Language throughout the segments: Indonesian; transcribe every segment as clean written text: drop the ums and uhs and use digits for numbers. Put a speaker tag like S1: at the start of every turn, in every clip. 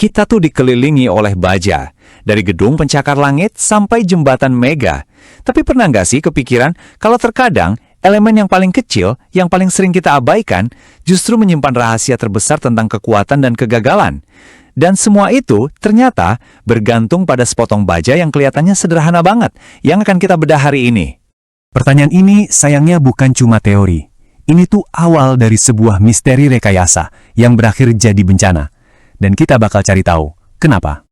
S1: Kita tuh dikelilingi oleh baja, dari gedung pencakar langit sampai jembatan mega. Tapi pernah nggak sih kepikiran kalau terkadang elemen yang paling kecil, yang paling sering kita abaikan, justru menyimpan rahasia terbesar tentang kekuatan dan kegagalan. Dan semua itu ternyata bergantung pada sepotong baja yang kelihatannya sederhana banget, yang akan kita bedah hari ini.
S2: Pertanyaan ini sayangnya bukan cuma teori. Ini tuh awal dari sebuah misteri rekayasa yang berakhir jadi bencana. Dan kita bakal cari tahu, kenapa?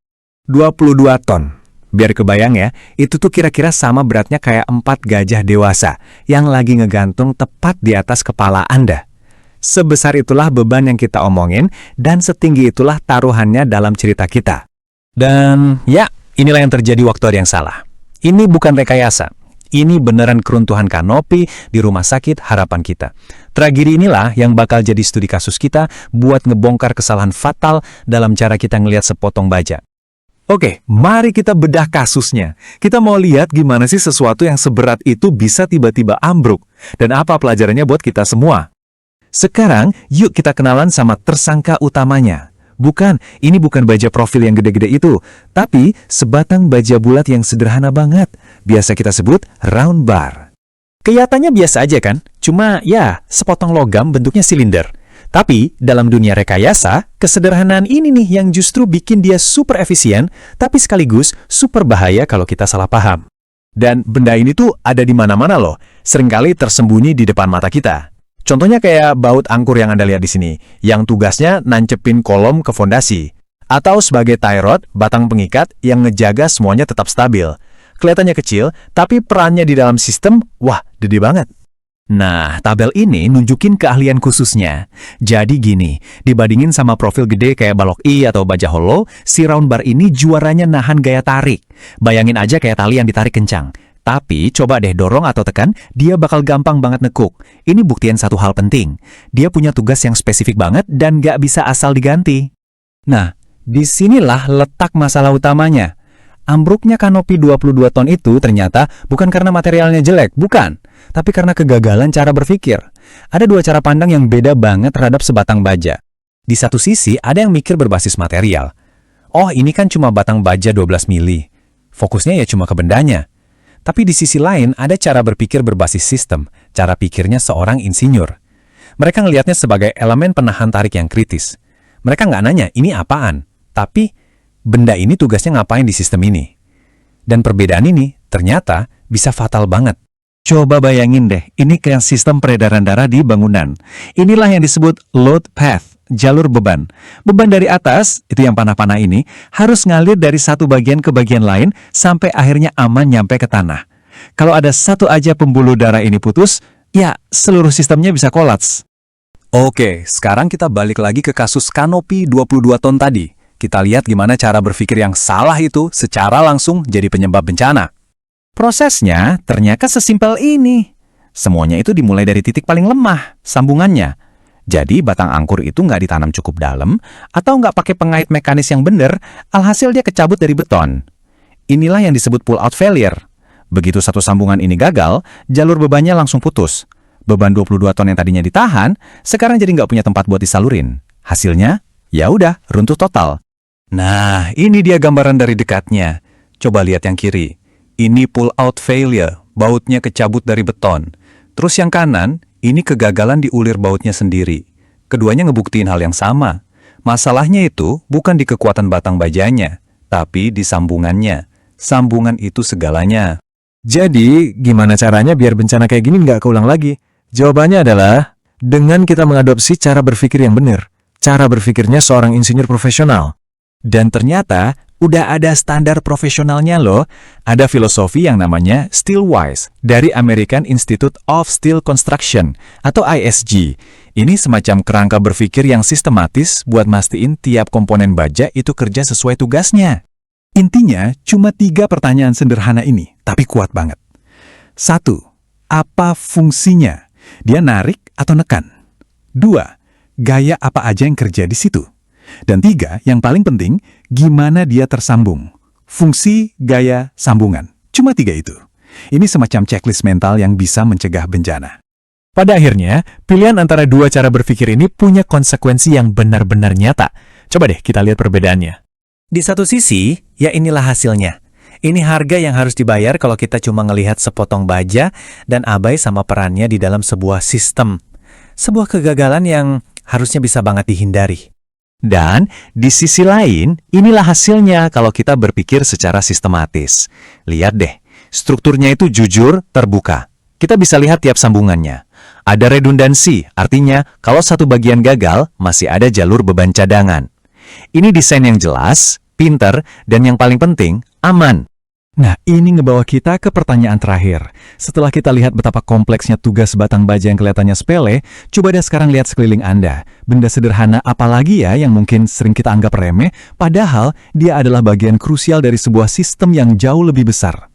S3: 22 ton. Biar kebayang ya, itu tuh kira-kira sama beratnya kayak 4 gajah dewasa yang lagi ngegantung tepat di atas kepala Anda. Sebesar itulah beban yang kita omongin dan setinggi itulah taruhannya dalam cerita kita.
S2: Dan ya, inilah yang terjadi waktu ada yang salah. Ini bukan rekayasa. Ini beneran keruntuhan kanopi di rumah sakit harapan kita. Tragedi inilah yang bakal jadi studi kasus kita buat ngebongkar kesalahan fatal dalam cara kita ngelihat sepotong baja.
S1: Oke, mari kita bedah kasusnya. Kita mau lihat gimana sih sesuatu yang seberat itu bisa tiba-tiba ambruk. Dan apa pelajarannya buat kita semua. Sekarang, yuk kita kenalan sama tersangka utamanya. Ini bukan baja profil yang gede-gede itu, tapi sebatang baja bulat yang sederhana banget. Biasa kita sebut round bar. Kelihatannya biasa aja kan? Cuma ya, sepotong logam bentuknya silinder. Tapi dalam dunia rekayasa, kesederhanaan ini nih yang justru bikin dia super efisien, tapi sekaligus super bahaya kalau kita salah paham. Dan benda ini tuh ada di mana-mana loh, seringkali tersembunyi di depan mata kita. Contohnya kayak baut angkur yang Anda lihat di sini, yang tugasnya nancepin kolom ke fondasi. Atau sebagai tie rod, batang pengikat yang ngejaga semuanya tetap stabil. Kelihatannya kecil, tapi perannya di dalam sistem, wah, gede banget. Nah, tabel ini nunjukin keahlian khususnya. Jadi gini, dibandingin sama profil gede kayak balok I atau baja hollow, si round bar ini juaranya nahan gaya tarik. Bayangin aja kayak tali yang ditarik kencang. Tapi coba deh dorong atau tekan, dia bakal gampang banget nekuk. Ini buktian satu hal penting. Dia punya tugas yang spesifik banget dan nggak bisa asal diganti. Nah, disinilah letak masalah utamanya. Ambruknya kanopi 22 ton itu ternyata bukan karena materialnya jelek, bukan. Tapi karena kegagalan cara berpikir. Ada dua cara pandang yang beda banget terhadap sebatang baja. Di satu sisi, ada yang mikir berbasis material. Oh, ini kan cuma batang baja 12 mili. Fokusnya ya cuma ke bendanya. Tapi di sisi lain, ada cara berpikir berbasis sistem, cara pikirnya seorang insinyur. Mereka ngelihatnya sebagai elemen penahan tarik yang kritis. Mereka nggak nanya, ini apaan? Tapi, benda ini tugasnya ngapain di sistem ini? Dan perbedaan ini, ternyata, bisa fatal banget. Coba bayangin deh, ini kayak sistem peredaran darah di bangunan. Inilah yang disebut load path, jalur beban. Beban dari atas, itu yang panah-panah ini, harus ngalir dari satu bagian ke bagian lain sampai akhirnya aman nyampe ke tanah. Kalau ada satu aja pembuluh darah ini putus, ya seluruh sistemnya bisa kolaps. Oke, sekarang kita balik lagi ke kasus kanopi 22 ton tadi. Kita lihat gimana cara berpikir yang salah itu secara langsung jadi penyebab bencana. Prosesnya ternyata sesimpel ini. Semuanya itu dimulai dari titik paling lemah, sambungannya. Jadi batang angkur itu nggak ditanam cukup dalam atau nggak pakai pengait mekanis yang benar, alhasil dia kecabut dari beton. Inilah yang disebut pull-out failure. Begitu satu sambungan ini gagal, jalur bebannya langsung putus. Beban 22 ton yang tadinya ditahan, sekarang jadi nggak punya tempat buat disalurin. Hasilnya, ya udah, runtuh total. Nah, ini dia gambaran dari dekatnya. Coba lihat yang kiri. Ini pull-out failure, bautnya kecabut dari beton. Terus yang kanan, ini kegagalan di ulir bautnya sendiri. Keduanya ngebuktiin hal yang sama. Masalahnya itu bukan di kekuatan batang bajanya, tapi di sambungannya. Sambungan itu segalanya.
S3: Jadi, gimana caranya biar bencana kayak gini nggak keulang lagi? Jawabannya adalah, dengan kita mengadopsi cara berpikir yang benar. Cara berpikirnya seorang insinyur profesional.
S1: Dan ternyata, udah ada standar profesionalnya loh. Ada filosofi yang namanya Steelwise dari American Institute of Steel Construction atau ISG. Ini semacam kerangka berpikir yang sistematis buat mastiin tiap komponen baja itu kerja sesuai tugasnya. Intinya, cuma 3 pertanyaan sederhana ini, tapi kuat banget. 1. Apa fungsinya? Dia narik atau nekan? 2. Gaya apa aja yang kerja di situ? Dan 3, yang paling penting, gimana dia tersambung? Fungsi, gaya, sambungan. Cuma 3 itu. Ini semacam checklist mental yang bisa mencegah bencana. Pada akhirnya, pilihan antara 2 cara berpikir ini punya konsekuensi yang benar-benar nyata.
S2: Coba deh kita lihat perbedaannya.
S3: Di satu sisi, ya inilah hasilnya. Ini harga yang harus dibayar kalau kita cuma ngelihat sepotong baja dan abai sama perannya di dalam sebuah sistem. Sebuah kegagalan yang harusnya bisa banget dihindari.
S1: Dan di sisi lain, inilah hasilnya kalau kita berpikir secara sistematis. Lihat deh, strukturnya itu jujur, terbuka. Kita bisa lihat tiap sambungannya. Ada redundansi, artinya kalau satu bagian gagal, masih ada jalur beban cadangan. Ini desain yang jelas, pinter, dan yang paling penting, aman.
S2: Nah, ini ngebawa kita ke pertanyaan terakhir. Setelah kita lihat betapa kompleksnya tugas batang baja yang kelihatannya sepele, coba deh sekarang lihat sekeliling Anda. Benda sederhana apalagi ya yang mungkin sering kita anggap remeh, padahal dia adalah bagian krusial dari sebuah sistem yang jauh lebih besar.